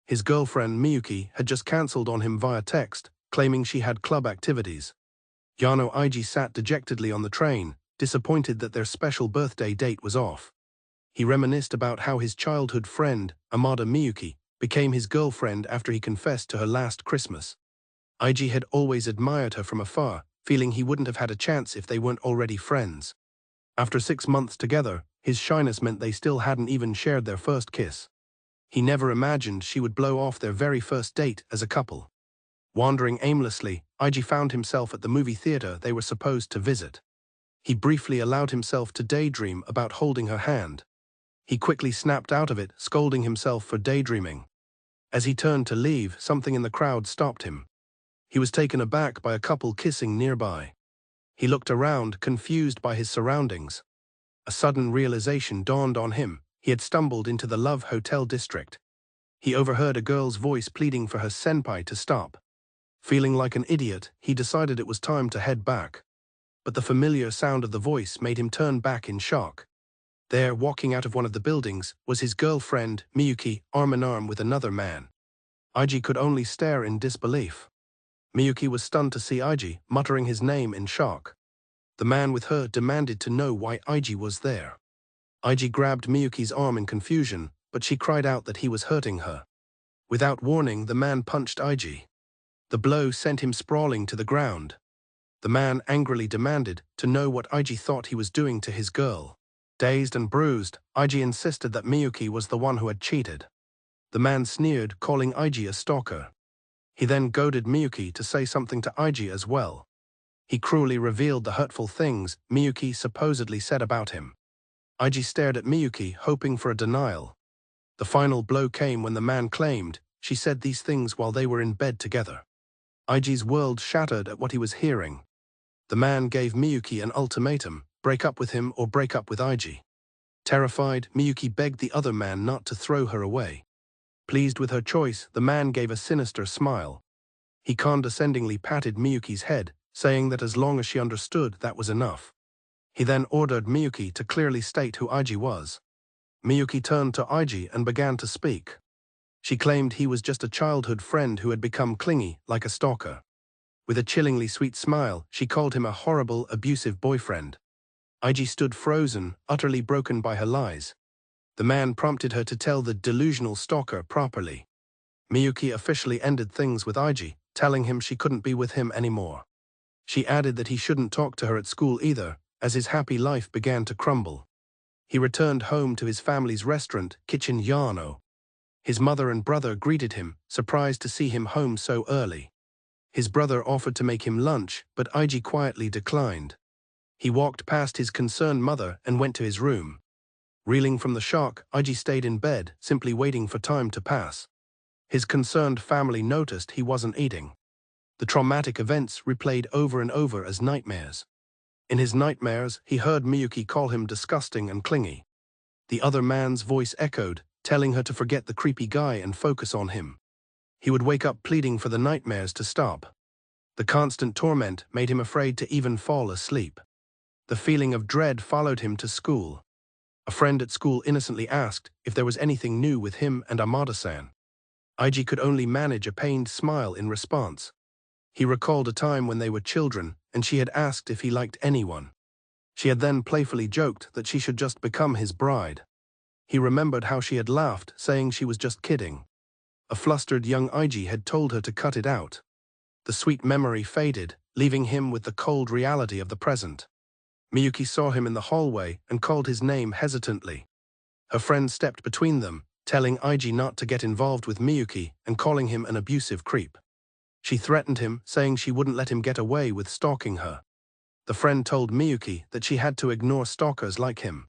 His girlfriend Miyuki had just cancelled on him via text, claiming she had club activities. Eiji sat dejectedly on the train, disappointed that their special birthday date was off. He reminisced about how his childhood friend, Amada Miyuki, became his girlfriend after he confessed to her last Christmas. Eiji had always admired her from afar, feeling he wouldn't have had a chance if they weren't already friends. After 6 months together, his shyness meant they still hadn't even shared their first kiss. He never imagined she would blow off their very first date as a couple. Wandering aimlessly, Eiji found himself at the movie theater they were supposed to visit. He briefly allowed himself to daydream about holding her hand. He quickly snapped out of it, scolding himself for daydreaming. As he turned to leave, something in the crowd stopped him. He was taken aback by a couple kissing nearby. He looked around, confused by his surroundings. A sudden realization dawned on him. He had stumbled into the Love Hotel district. He overheard a girl's voice pleading for her senpai to stop. Feeling like an idiot, he decided it was time to head back. But the familiar sound of the voice made him turn back in shock. There, walking out of one of the buildings, was his girlfriend, Miyuki, arm in arm with another man. Eiji could only stare in disbelief. Miyuki was stunned to see Eiji, muttering his name in shock. The man with her demanded to know why Eiji was there. Eiji grabbed Miyuki's arm in confusion, but she cried out that he was hurting her. Without warning, the man punched Eiji. The blow sent him sprawling to the ground. The man angrily demanded to know what Eiji thought he was doing to his girl. Dazed and bruised, Eiji insisted that Miyuki was the one who had cheated. The man sneered, calling Eiji a stalker. He then goaded Miyuki to say something to Eiji as well. He cruelly revealed the hurtful things Miyuki supposedly said about him. Eiji stared at Miyuki, hoping for a denial. The final blow came when the man claimed she said these things while they were in bed together. Eiji's world shattered at what he was hearing. The man gave Miyuki an ultimatum: break up with him or break up with Eiji. Terrified, Miyuki begged the other man not to throw her away. Pleased with her choice, the man gave a sinister smile. He condescendingly patted Miyuki's head, saying that as long as she understood, that was enough. He then ordered Miyuki to clearly state who Eiji was. Miyuki turned to Eiji and began to speak. She claimed he was just a childhood friend who had become clingy, like a stalker. With a chillingly sweet smile, she called him a horrible, abusive boyfriend. Eiji stood frozen, utterly broken by her lies. The man prompted her to tell the delusional stalker properly. Miyuki officially ended things with Eiji, telling him she couldn't be with him anymore. She added that he shouldn't talk to her at school either, as his happy life began to crumble. He returned home to his family's restaurant, Kitchen Yahello. His mother and brother greeted him, surprised to see him home so early. His brother offered to make him lunch, but Eiji quietly declined. He walked past his concerned mother and went to his room. Reeling from the shock, Eiji stayed in bed, simply waiting for time to pass. His concerned family noticed he wasn't eating. The traumatic events replayed over and over as nightmares. In his nightmares, he heard Miyuki call him disgusting and clingy. The other man's voice echoed, telling her to forget the creepy guy and focus on him. He would wake up pleading for the nightmares to stop. The constant torment made him afraid to even fall asleep. The feeling of dread followed him to school. A friend at school innocently asked if there was anything new with him and Amada-san. Eiji could only manage a pained smile in response. He recalled a time when they were children, and she had asked if he liked anyone. She had then playfully joked that she should just become his bride. He remembered how she had laughed, saying she was just kidding. A flustered young Eiji had told her to cut it out. The sweet memory faded, leaving him with the cold reality of the present. Miyuki saw him in the hallway and called his name hesitantly. Her friend stepped between them, telling Eiji not to get involved with Miyuki and calling him an abusive creep. She threatened him, saying she wouldn't let him get away with stalking her. The friend told Miyuki that she had to ignore stalkers like him.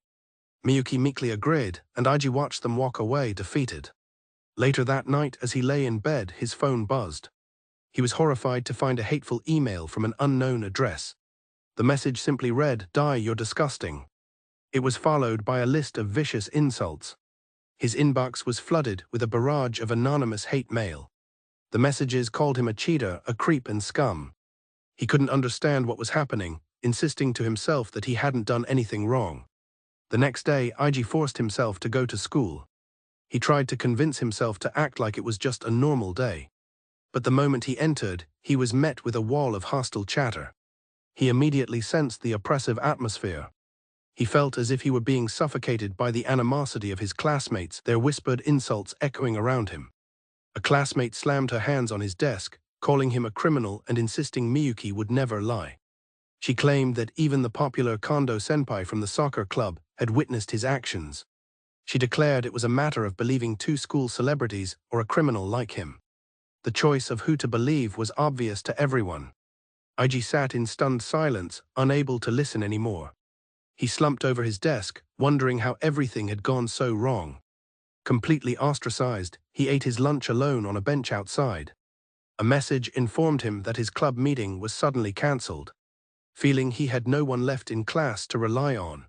Miyuki meekly agreed, and Eiji watched them walk away defeated. Later that night, as he lay in bed, his phone buzzed. He was horrified to find a hateful email from an unknown address. The message simply read, "Die, you're disgusting." It was followed by a list of vicious insults. His inbox was flooded with a barrage of anonymous hate mail. The messages called him a cheater, a creep and scum. He couldn't understand what was happening, insisting to himself that he hadn't done anything wrong. The next day, Eiji forced himself to go to school. He tried to convince himself to act like it was just a normal day. But the moment he entered, he was met with a wall of hostile chatter. He immediately sensed the oppressive atmosphere. He felt as if he were being suffocated by the animosity of his classmates, their whispered insults echoing around him. A classmate slammed her hands on his desk, calling him a criminal and insisting Miyuki would never lie. She claimed that even the popular Kondo senpai from the soccer club had witnessed his actions. She declared it was a matter of believing two school celebrities or a criminal like him. The choice of who to believe was obvious to everyone. Eiji sat in stunned silence, unable to listen anymore. He slumped over his desk, wondering how everything had gone so wrong. Completely ostracized, he ate his lunch alone on a bench outside. A message informed him that his club meeting was suddenly cancelled. Feeling he had no one left in class to rely on,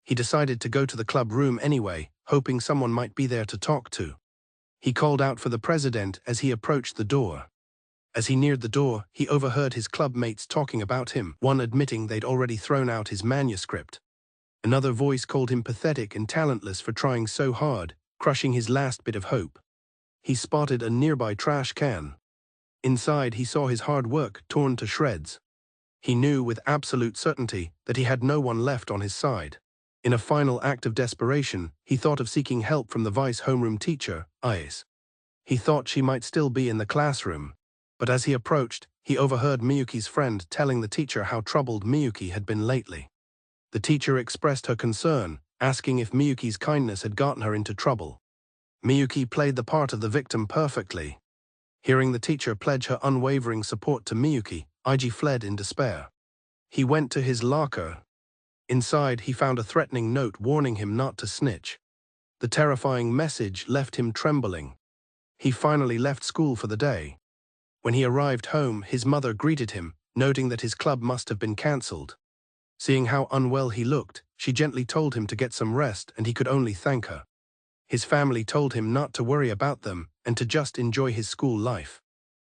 he decided to go to the club room anyway, hoping someone might be there to talk to. He called out for the president as he approached the door. As he neared the door, he overheard his club mates talking about him, one admitting they'd already thrown out his manuscript. Another voice called him pathetic and talentless for trying so hard, crushing his last bit of hope. He spotted a nearby trash can. Inside, he saw his hard work torn to shreds. He knew with absolute certainty that he had no one left on his side. In a final act of desperation, he thought of seeking help from the vice homeroom teacher, Eiji. He thought she might still be in the classroom. But as he approached, he overheard Miyuki's friend telling the teacher how troubled Miyuki had been lately. The teacher expressed her concern, asking if Miyuki's kindness had gotten her into trouble. Miyuki played the part of the victim perfectly. Hearing the teacher pledge her unwavering support to Miyuki, Eiji fled in despair. He went to his locker. Inside, he found a threatening note warning him not to snitch. The terrifying message left him trembling. He finally left school for the day. When he arrived home, his mother greeted him, noting that his club must have been cancelled. Seeing how unwell he looked, she gently told him to get some rest and he could only thank her. His family told him not to worry about them and to just enjoy his school life.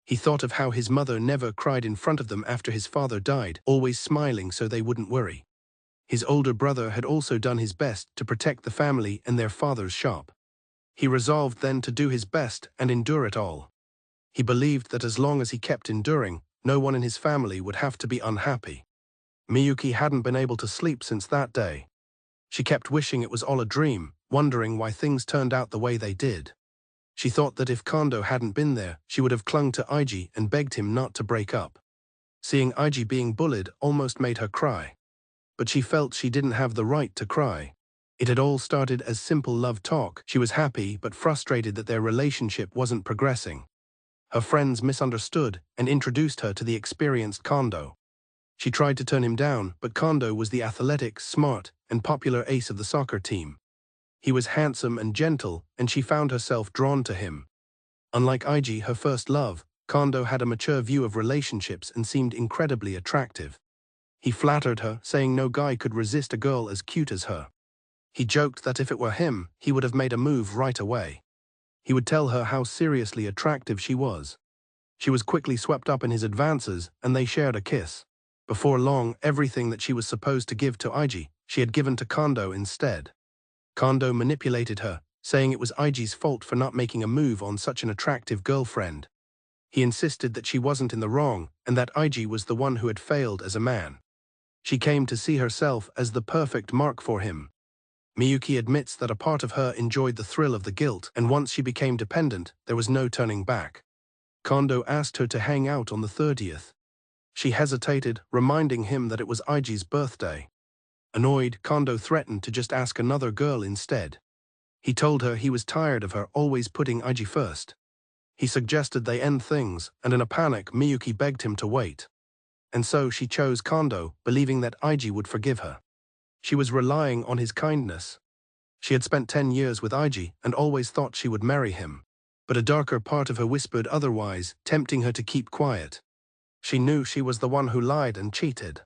He thought of how his mother never cried in front of them after his father died, always smiling so they wouldn't worry. His older brother had also done his best to protect the family and their father's shop. He resolved then to do his best and endure it all. He believed that as long as he kept enduring, no one in his family would have to be unhappy. Miyuki hadn't been able to sleep since that day. She kept wishing it was all a dream, wondering why things turned out the way they did. She thought that if Kondo hadn't been there, she would have clung to Eiji and begged him not to break up. Seeing Eiji being bullied almost made her cry. But she felt she didn't have the right to cry. It had all started as simple love talk. She was happy but frustrated that their relationship wasn't progressing. Her friends misunderstood and introduced her to the experienced Kondo. She tried to turn him down, but Kondo was the athletic, smart, and popular ace of the soccer team. He was handsome and gentle, and she found herself drawn to him. Unlike Eiji, her first love, Kondo had a mature view of relationships and seemed incredibly attractive. He flattered her, saying no guy could resist a girl as cute as her. He joked that if it were him, he would have made a move right away. He would tell her how seriously attractive she was. She was quickly swept up in his advances, and they shared a kiss. Before long, everything that she was supposed to give to Eiji, she had given to Kondo instead. Kondo manipulated her, saying it was Eiji's fault for not making a move on such an attractive girlfriend. He insisted that she wasn't in the wrong, and that Eiji was the one who had failed as a man. She came to see herself as the perfect mark for him. Miyuki admits that a part of her enjoyed the thrill of the guilt, and once she became dependent, there was no turning back. Kondo asked her to hang out on the 30th. She hesitated, reminding him that it was Eiji's birthday. Annoyed, Kondo threatened to just ask another girl instead. He told her he was tired of her always putting Eiji first. He suggested they end things, and in a panic, Miyuki begged him to wait. And so she chose Kondo, believing that Eiji would forgive her. She was relying on his kindness. She had spent 10 years with Eiji and always thought she would marry him. But a darker part of her whispered otherwise, tempting her to keep quiet. She knew she was the one who lied and cheated.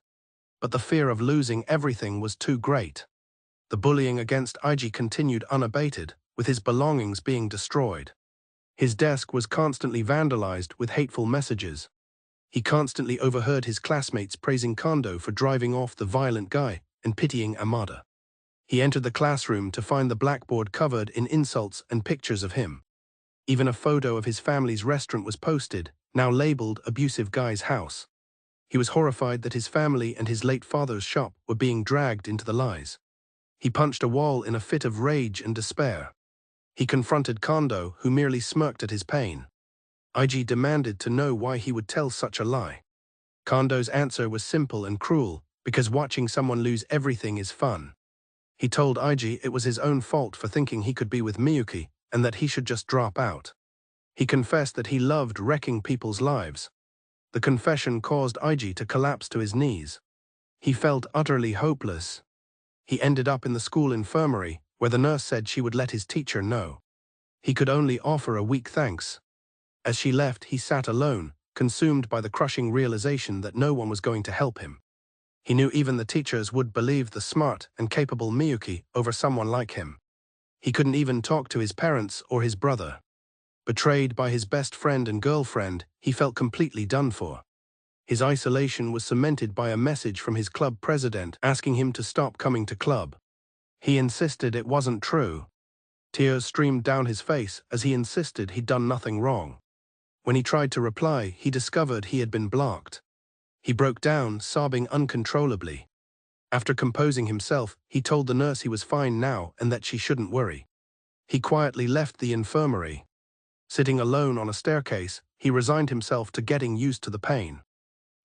But the fear of losing everything was too great. The bullying against Eiji continued unabated, with his belongings being destroyed. His desk was constantly vandalized with hateful messages. He constantly overheard his classmates praising Kondo for driving off the violent guy and pitying Amada. He entered the classroom to find the blackboard covered in insults and pictures of him. Even a photo of his family's restaurant was posted, now labeled Abusive Guy's House. He was horrified that his family and his late father's shop were being dragged into the lies. He punched a wall in a fit of rage and despair. He confronted Kondo, who merely smirked at his pain. Eiji demanded to know why he would tell such a lie. Kondo's answer was simple and cruel, because watching someone lose everything is fun. He told Eiji it was his own fault for thinking he could be with Miyuki, and that he should just drop out. He confessed that he loved wrecking people's lives. The confession caused Eiji to collapse to his knees. He felt utterly hopeless. He ended up in the school infirmary, where the nurse said she would let his teacher know. He could only offer a weak thanks. As she left, he sat alone, consumed by the crushing realization that no one was going to help him. He knew even the teachers would believe the smart and capable Miyuki over someone like him. He couldn't even talk to his parents or his brother. Betrayed by his best friend and girlfriend, he felt completely done for. His isolation was cemented by a message from his club president asking him to stop coming to club. He insisted it wasn't true. Tears streamed down his face as he insisted he'd done nothing wrong. When he tried to reply, he discovered he had been blocked. He broke down, sobbing uncontrollably. After composing himself, he told the nurse he was fine now and that she shouldn't worry. He quietly left the infirmary. Sitting alone on a staircase, he resigned himself to getting used to the pain.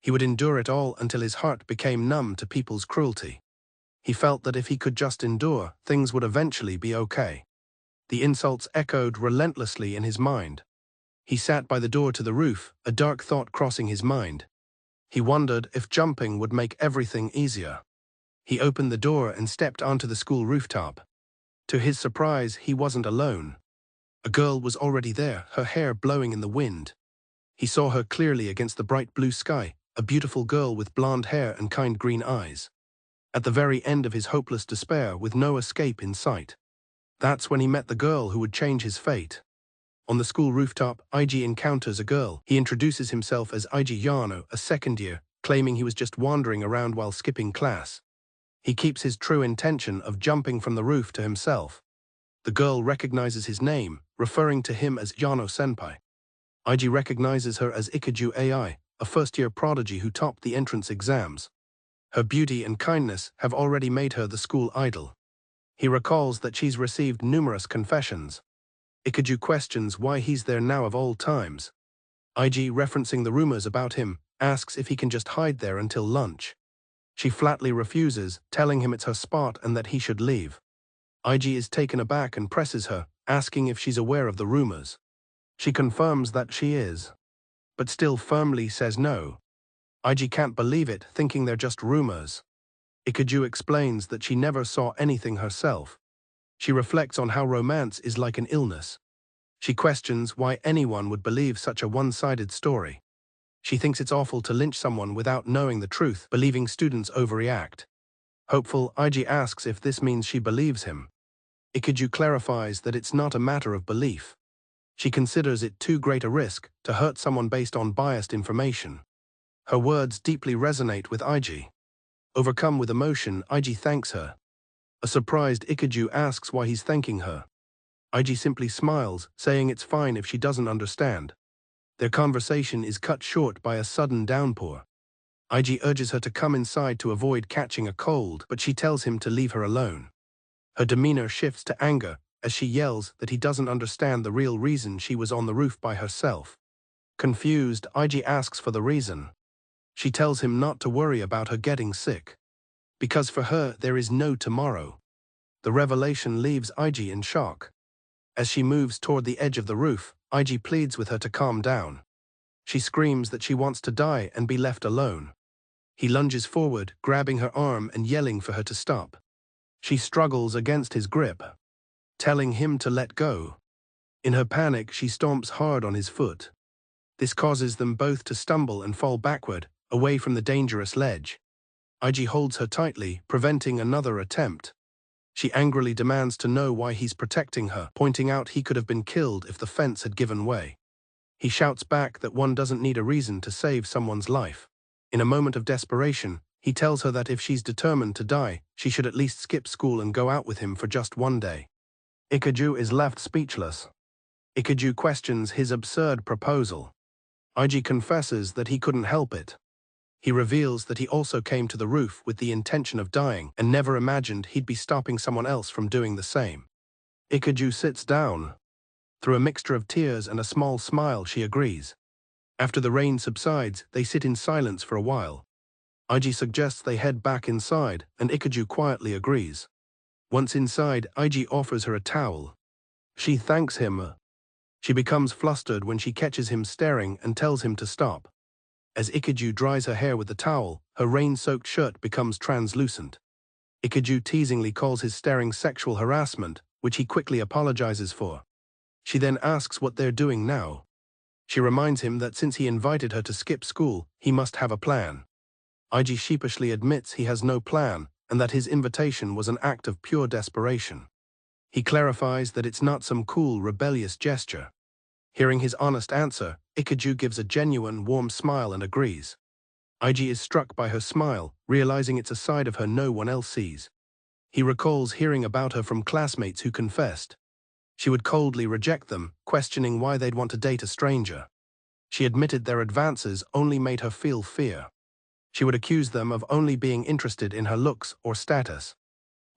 He would endure it all until his heart became numb to people's cruelty. He felt that if he could just endure, things would eventually be okay. The insults echoed relentlessly in his mind. He sat by the door to the roof, a dark thought crossing his mind. He wondered if jumping would make everything easier. He opened the door and stepped onto the school rooftop. To his surprise, he wasn't alone. A girl was already there, her hair blowing in the wind. He saw her clearly against the bright blue sky, a beautiful girl with blonde hair and kind green eyes. At the very end of his hopeless despair, with no escape in sight. That's when he met the girl who would change his fate. On the school rooftop, Eiji encounters a girl. He introduces himself as Eiji Yano, a second year, claiming he was just wandering around while skipping class. He keeps his true intention of jumping from the roof to himself. The girl recognizes his name, referring to him as Yano-senpai. Eiji recognizes her as Ikiju AI, a first-year prodigy who topped the entrance exams. Her beauty and kindness have already made her the school idol. He recalls that she's received numerous confessions. Ikiju questions why he's there now of all times. Eiji, referencing the rumors about him, asks if he can just hide there until lunch. She flatly refuses, telling him it's her spot and that he should leave. Eiji is taken aback and presses her, asking if she's aware of the rumors. She confirms that she is, but still firmly says no. Eiji can't believe it, thinking they're just rumors. Ikiju explains that she never saw anything herself. She reflects on how romance is like an illness. She questions why anyone would believe such a one-sided story. She thinks it's awful to lynch someone without knowing the truth, believing students overreact. Hopeful, Eiji asks if this means she believes him. Ikiju clarifies that it's not a matter of belief. She considers it too great a risk to hurt someone based on biased information. Her words deeply resonate with Eiji. Overcome with emotion, Eiji thanks her. A surprised Ikiju asks why he's thanking her. Eiji simply smiles, saying it's fine if she doesn't understand. Their conversation is cut short by a sudden downpour. Eiji urges her to come inside to avoid catching a cold, but she tells him to leave her alone. Her demeanor shifts to anger as she yells that he doesn't understand the real reason she was on the roof by herself. Confused, Eiji asks for the reason. She tells him not to worry about her getting sick. Because for her, there is no tomorrow. The revelation leaves Eiji in shock. As she moves toward the edge of the roof, Eiji pleads with her to calm down. She screams that she wants to die and be left alone. He lunges forward, grabbing her arm and yelling for her to stop. She struggles against his grip, telling him to let go. In her panic, she stomps hard on his foot. This causes them both to stumble and fall backward, away from the dangerous ledge. Eiji holds her tightly, preventing another attempt. She angrily demands to know why he's protecting her, pointing out he could have been killed if the fence had given way. He shouts back that one doesn't need a reason to save someone's life. In a moment of desperation, He tells her that if she's determined to die, she should at least skip school and go out with him for just one day. Ikaju is left speechless. Ikaju questions his absurd proposal. Eiji confesses that he couldn't help it. He reveals that he also came to the roof with the intention of dying and never imagined he'd be stopping someone else from doing the same. Ikaju sits down. Through a mixture of tears and a small smile, she agrees. After the rain subsides, they sit in silence for a while. Eiji suggests they head back inside, and Ikaju quietly agrees. Once inside, Eiji offers her a towel. She thanks him. She becomes flustered when she catches him staring and tells him to stop. As Ikaju dries her hair with the towel, her rain-soaked shirt becomes translucent. Ikaju teasingly calls his staring sexual harassment, which he quickly apologizes for. She then asks what they're doing now. She reminds him that since he invited her to skip school, he must have a plan. Eiji sheepishly admits he has no plan and that his invitation was an act of pure desperation. He clarifies that it's not some cool, rebellious gesture. Hearing his honest answer, Ikaju gives a genuine, warm smile and agrees. Eiji is struck by her smile, realizing it's a side of her no one else sees. He recalls hearing about her from classmates who confessed. She would coldly reject them, questioning why they'd want to date a stranger. She admitted their advances only made her feel fear. She would accuse them of only being interested in her looks or status.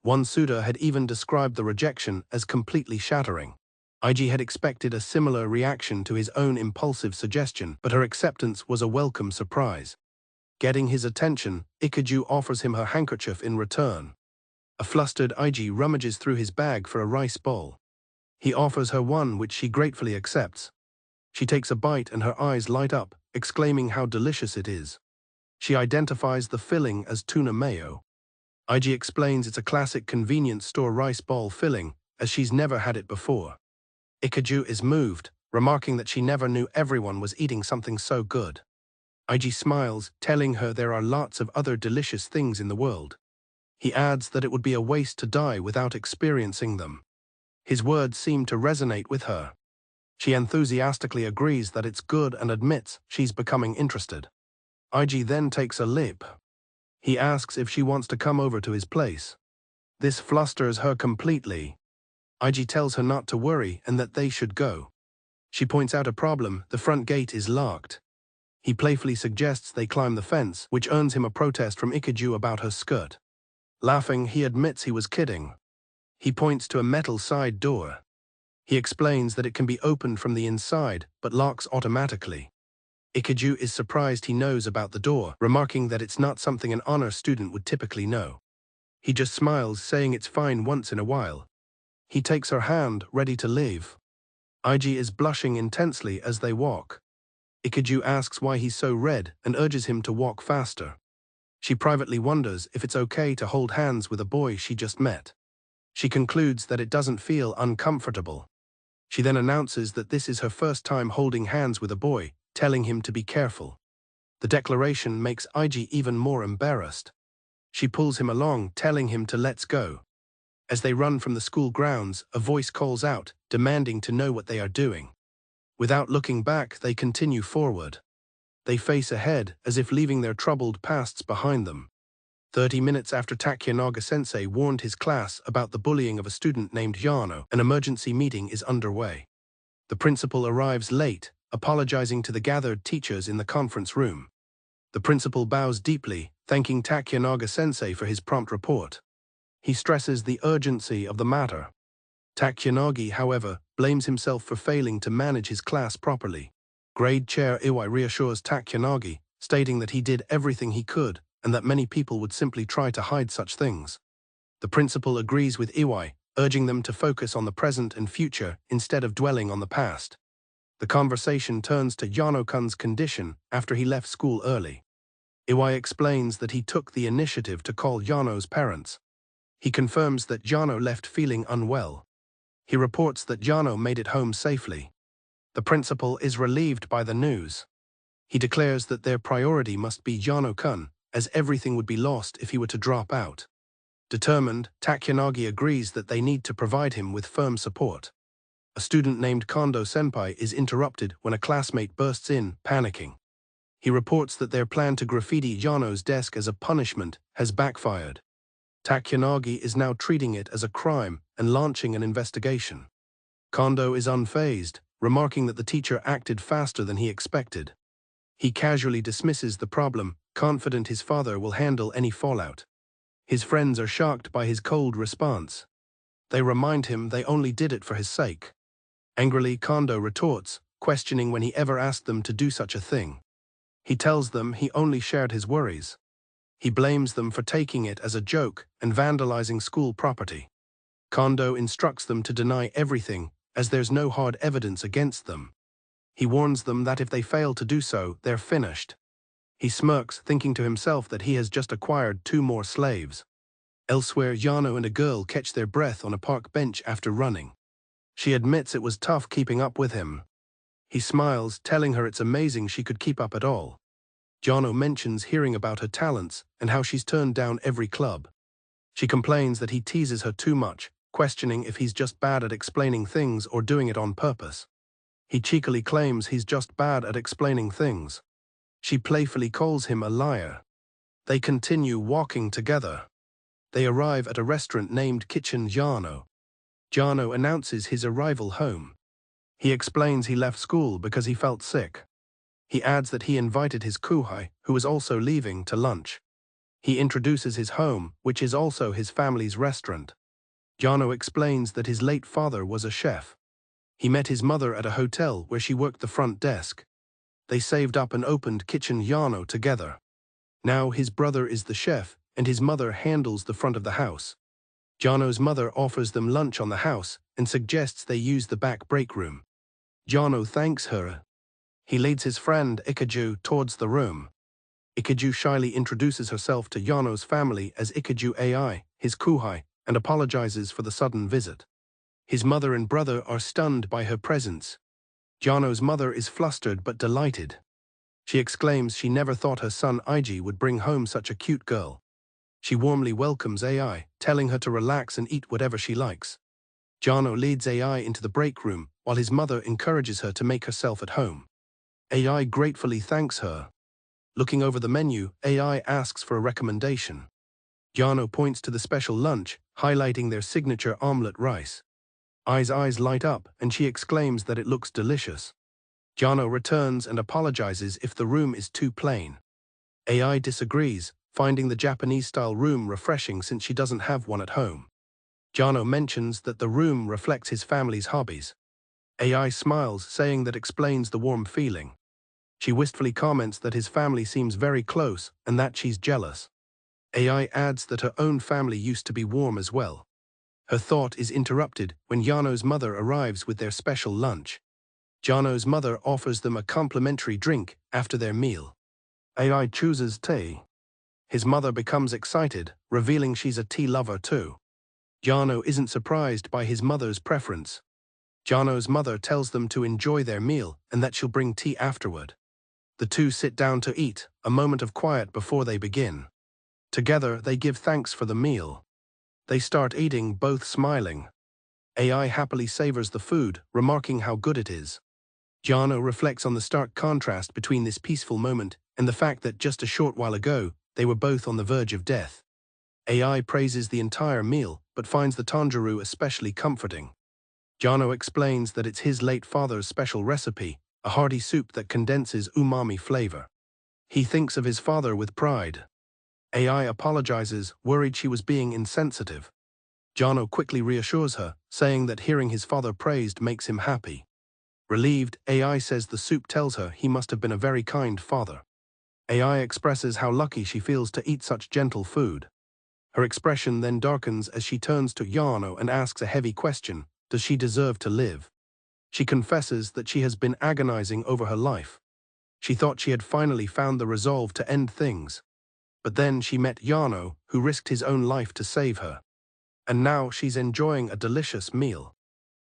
One suitor had even described the rejection as completely shattering. Eiji had expected a similar reaction to his own impulsive suggestion, but her acceptance was a welcome surprise. Getting his attention, Ikaju offers him her handkerchief in return. A flustered Eiji rummages through his bag for a rice bowl. He offers her one which she gratefully accepts. She takes a bite and her eyes light up, exclaiming how delicious it is. She identifies the filling as tuna mayo. Eiji explains it's a classic convenience store rice ball filling, as she's never had it before. Ikaju is moved, remarking that she never knew everyone was eating something so good. Eiji smiles, telling her there are lots of other delicious things in the world. He adds that it would be a waste to die without experiencing them. His words seem to resonate with her. She enthusiastically agrees that it's good and admits she's becoming interested. Eiji then takes a leap. He asks if she wants to come over to his place. This flusters her completely. Eiji tells her not to worry and that they should go. She points out a problem: the front gate is locked. He playfully suggests they climb the fence, which earns him a protest from Ikaju about her skirt. Laughing, he admits he was kidding. He points to a metal side door. He explains that it can be opened from the inside, but locks automatically. Ikaju is surprised he knows about the door, remarking that it's not something an honor student would typically know. He just smiles, saying it's fine once in a while. He takes her hand, ready to leave. Eiji is blushing intensely as they walk. Ikaju asks why he's so red and urges him to walk faster. She privately wonders if it's okay to hold hands with a boy she just met. She concludes that it doesn't feel uncomfortable. She then announces that this is her first time holding hands with a boy, telling him to be careful. The declaration makes Eiji even more embarrassed. She pulls him along, telling him to let's go. As they run from the school grounds, a voice calls out, demanding to know what they are doing. Without looking back, they continue forward. They face ahead, as if leaving their troubled pasts behind them. 30 minutes after Takenaga-sensei warned his class about the bullying of a student named Yano, an emergency meeting is underway. The principal arrives late, apologizing to the gathered teachers in the conference room. The principal bows deeply, thanking Takenaga-sensei for his prompt report. He stresses the urgency of the matter. Takeyanagi, however, blames himself for failing to manage his class properly. Grade Chair Iwai reassures Takeyanagi, stating that he did everything he could and that many people would simply try to hide such things. The principal agrees with Iwai, urging them to focus on the present and future instead of dwelling on the past. The conversation turns to Yano-kun's condition after he left school early. Iwai explains that he took the initiative to call Yano's parents. He confirms that Yano left feeling unwell. He reports that Yano made it home safely. The principal is relieved by the news. He declares that their priority must be Yano-kun, as everything would be lost if he were to drop out. Determined, Takeyanagi agrees that they need to provide him with firm support. A student named Kondo-senpai is interrupted when a classmate bursts in, panicking. He reports that their plan to graffiti Yano's desk as a punishment has backfired. Takuyanagi is now treating it as a crime and launching an investigation. Kondo is unfazed, remarking that the teacher acted faster than he expected. He casually dismisses the problem, confident his father will handle any fallout. His friends are shocked by his cold response. They remind him they only did it for his sake. Angrily, Kondo retorts, questioning when he ever asked them to do such a thing. He tells them he only shared his worries. He blames them for taking it as a joke and vandalizing school property. Kondo instructs them to deny everything, as there's no hard evidence against them. He warns them that if they fail to do so, they're finished. He smirks, thinking to himself that he has just acquired 2 more slaves. Elsewhere, Yano and a girl catch their breath on a park bench after running. She admits it was tough keeping up with him. He smiles, telling her it's amazing she could keep up at all. Yano mentions hearing about her talents and how she's turned down every club. She complains that he teases her too much, questioning if he's just bad at explaining things or doing it on purpose. He cheekily claims he's just bad at explaining things. She playfully calls him a liar. They continue walking together. They arrive at a restaurant named Kitchen Yano. Yano announces his arrival home. He explains he left school because he felt sick. He adds that he invited his kuhai, who was also leaving, to lunch. He introduces his home, which is also his family's restaurant. Yano explains that his late father was a chef. He met his mother at a hotel where she worked the front desk. They saved up and opened Kitchen Yano together. Now his brother is the chef, and his mother handles the front of the house. Yano's mother offers them lunch on the house and suggests they use the back break room. Yano thanks her. He leads his friend Ikaju towards the room. Ikaju shyly introduces herself to Yano's family as Ikaju AI, his kuhai, and apologizes for the sudden visit. His mother and brother are stunned by her presence. Yano's mother is flustered but delighted. She exclaims she never thought her son Eiji would bring home such a cute girl. She warmly welcomes AI, telling her to relax and eat whatever she likes. Yano leads AI into the break room, while his mother encourages her to make herself at home. AI gratefully thanks her. Looking over the menu, AI asks for a recommendation. Yano points to the special lunch, highlighting their signature omelette rice. Ai's eyes light up, and she exclaims that it looks delicious. Yano returns and apologizes if the room is too plain. AI disagrees, finding the Japanese-style room refreshing since she doesn't have one at home. Yano mentions that the room reflects his family's hobbies. AI smiles, saying that explains the warm feeling. She wistfully comments that his family seems very close and that she's jealous. AI adds that her own family used to be warm as well. Her thought is interrupted when Yano's mother arrives with their special lunch. Yano's mother offers them a complimentary drink after their meal. AI chooses tea. His mother becomes excited, revealing she's a tea lover too. Yano isn't surprised by his mother's preference. Yano's mother tells them to enjoy their meal and that she'll bring tea afterward. The two sit down to eat, a moment of quiet before they begin. Together, they give thanks for the meal. They start eating, both smiling. AI happily savors the food, remarking how good it is. Yano reflects on the stark contrast between this peaceful moment and the fact that just a short while ago, they were both on the verge of death. AI praises the entire meal, but finds the tanjiro especially comforting. Yano explains that it's his late father's special recipe, a hearty soup that condenses umami flavor. He thinks of his father with pride. AI apologizes, worried she was being insensitive. Yano quickly reassures her, saying that hearing his father praised makes him happy. Relieved, AI says the soup tells her he must have been a very kind father. AI expresses how lucky she feels to eat such gentle food. Her expression then darkens as she turns to Yano and asks a heavy question: does she deserve to live? She confesses that she has been agonizing over her life. She thought she had finally found the resolve to end things. But then she met Yano, who risked his own life to save her. And now she's enjoying a delicious meal.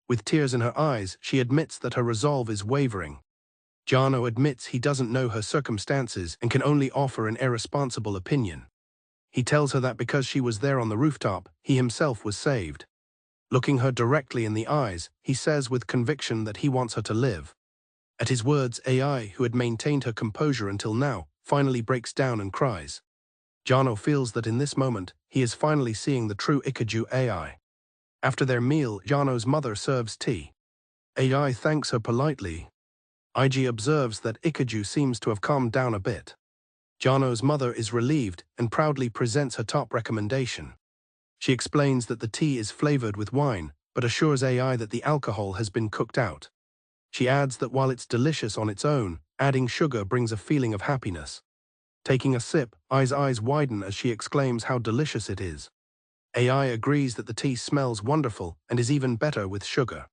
With tears in her eyes, she admits that her resolve is wavering. Yano admits he doesn't know her circumstances and can only offer an irresponsible opinion. He tells her that because she was there on the rooftop, he himself was saved. Looking her directly in the eyes, he says with conviction that he wants her to live. At his words, AI, who had maintained her composure until now, finally breaks down and cries. Yano feels that in this moment, he is finally seeing the true Ikaju AI. After their meal, Yano's mother serves tea. AI thanks her politely. Eiji observes that Ikaju seems to have calmed down a bit. Yano's mother is relieved and proudly presents her top recommendation. She explains that the tea is flavored with wine, but assures AI that the alcohol has been cooked out. She adds that while it's delicious on its own, adding sugar brings a feeling of happiness. Taking a sip, Ai's eyes widen as she exclaims how delicious it is. AI agrees that the tea smells wonderful and is even better with sugar.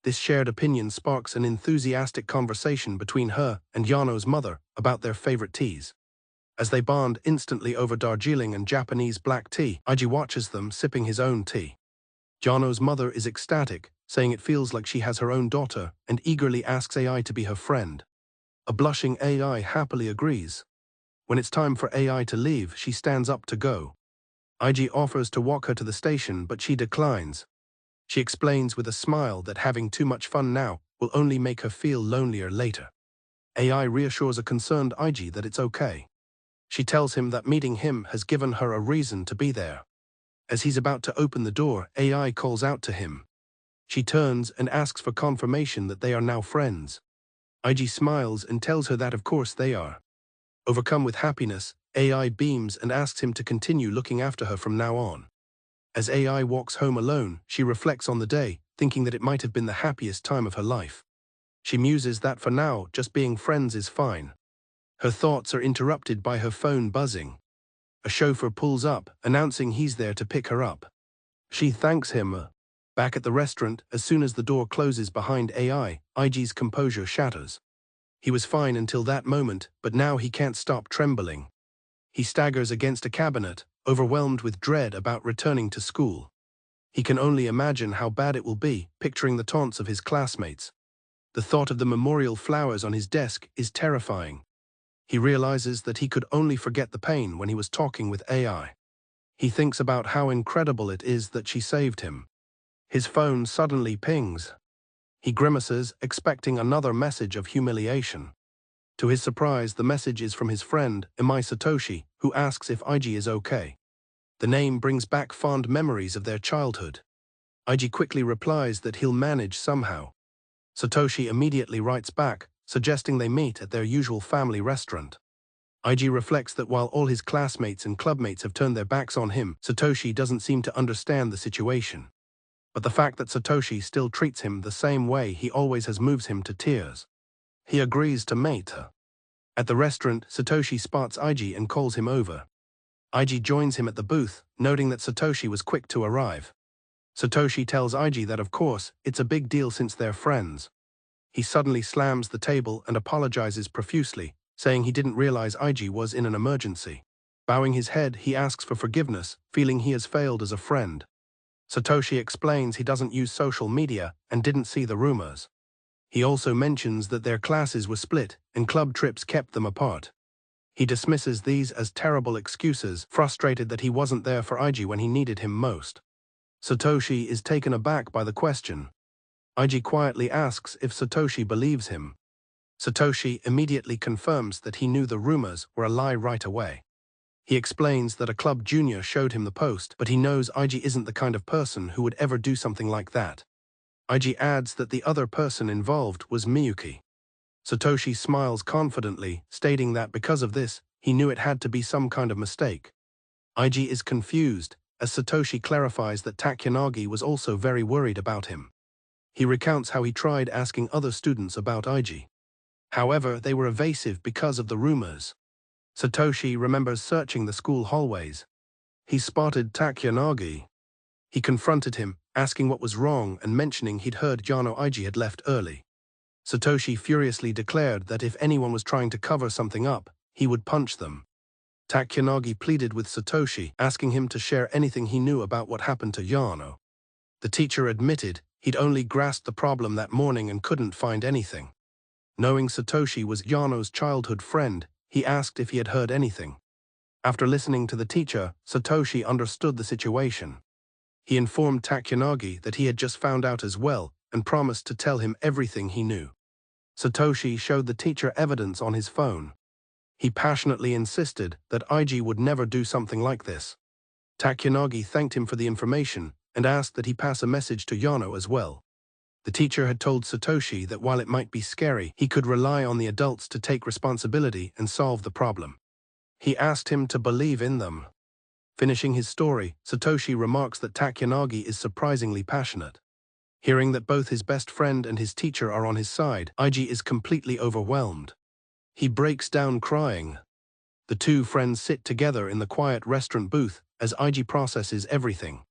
This shared opinion sparks an enthusiastic conversation between her and Yano's mother about their favorite teas. As they bond instantly over Darjeeling and Japanese black tea, Eiji watches them sipping his own tea. Yano's mother is ecstatic, saying it feels like she has her own daughter, and eagerly asks AI to be her friend. A blushing AI happily agrees. When it's time for AI to leave, she stands up to go. Eiji offers to walk her to the station, but she declines. She explains with a smile that having too much fun now will only make her feel lonelier later. AI reassures a concerned Eiji that it's okay. She tells him that meeting him has given her a reason to be there. As he's about to open the door, AI calls out to him. She turns and asks for confirmation that they are now friends. Eiji smiles and tells her that of course they are. Overcome with happiness, AI beams and asks him to continue looking after her from now on. As AI walks home alone, she reflects on the day, thinking that it might have been the happiest time of her life. She muses that for now, just being friends is fine. Her thoughts are interrupted by her phone buzzing. A chauffeur pulls up, announcing he's there to pick her up. She thanks him. Back at the restaurant, as soon as the door closes behind AI, Eiji's composure shatters. He was fine until that moment, but now he can't stop trembling. He staggers against a cabinet, overwhelmed with dread about returning to school. He can only imagine how bad it will be, picturing the taunts of his classmates. The thought of the memorial flowers on his desk is terrifying. He realizes that he could only forget the pain when he was talking with AI. He thinks about how incredible it is that she saved him. His phone suddenly pings. He grimaces, expecting another message of humiliation. To his surprise, the message is from his friend, Imai Satoshi, who asks if Eiji is okay. The name brings back fond memories of their childhood. Eiji quickly replies that he'll manage somehow. Satoshi immediately writes back, suggesting they meet at their usual family restaurant. Eiji reflects that while all his classmates and clubmates have turned their backs on him, Satoshi doesn't seem to understand the situation. But the fact that Satoshi still treats him the same way he always has moves him to tears. He agrees to mate her. At the restaurant, Satoshi spots Eiji and calls him over. Eiji joins him at the booth, noting that Satoshi was quick to arrive. Satoshi tells Eiji that of course, it's a big deal since they're friends. He suddenly slams the table and apologizes profusely, saying he didn't realize Eiji was in an emergency. Bowing his head, he asks for forgiveness, feeling he has failed as a friend. Satoshi explains he doesn't use social media and didn't see the rumors. He also mentions that their classes were split and club trips kept them apart. He dismisses these as terrible excuses, frustrated that he wasn't there for Eiji when he needed him most. Satoshi is taken aback by the question. Eiji quietly asks if Satoshi believes him. Satoshi immediately confirms that he knew the rumors were a lie right away. He explains that a club junior showed him the post, but he knows Eiji isn't the kind of person who would ever do something like that. Eiji adds that the other person involved was Miyuki. Satoshi smiles confidently, stating that because of this, he knew it had to be some kind of mistake. Eiji is confused, as Satoshi clarifies that Takanagi was also very worried about him. He recounts how he tried asking other students about Eiji. However, they were evasive because of the rumors. Satoshi remembers searching the school hallways. He spotted Takanagi. He confronted him, asking what was wrong and mentioning he'd heard Yano Eiji had left early. Satoshi furiously declared that if anyone was trying to cover something up, he would punch them. Takanagi pleaded with Satoshi, asking him to share anything he knew about what happened to Yano. The teacher admitted he'd only grasped the problem that morning and couldn't find anything. Knowing Satoshi was Yano's childhood friend, he asked if he had heard anything. After listening to the teacher, Satoshi understood the situation. He informed Takanagi that he had just found out as well and promised to tell him everything he knew. Satoshi showed the teacher evidence on his phone. He passionately insisted that Eiji would never do something like this. Takanagi thanked him for the information and asked that he pass a message to Yano as well. The teacher had told Satoshi that while it might be scary, he could rely on the adults to take responsibility and solve the problem. He asked him to believe in them. Finishing his story, Satoshi remarks that Takanagi is surprisingly passionate. Hearing that both his best friend and his teacher are on his side, Eiji is completely overwhelmed. He breaks down crying. The two friends sit together in the quiet restaurant booth as Eiji processes everything.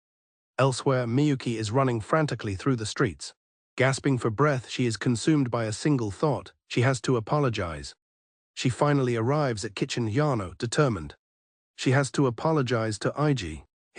Elsewhere, Miyuki is running frantically through the streets. Gasping for breath, she is consumed by a single thought: she has to apologize. She finally arrives at Kitchen Yano, determined. She has to apologize to Eiji.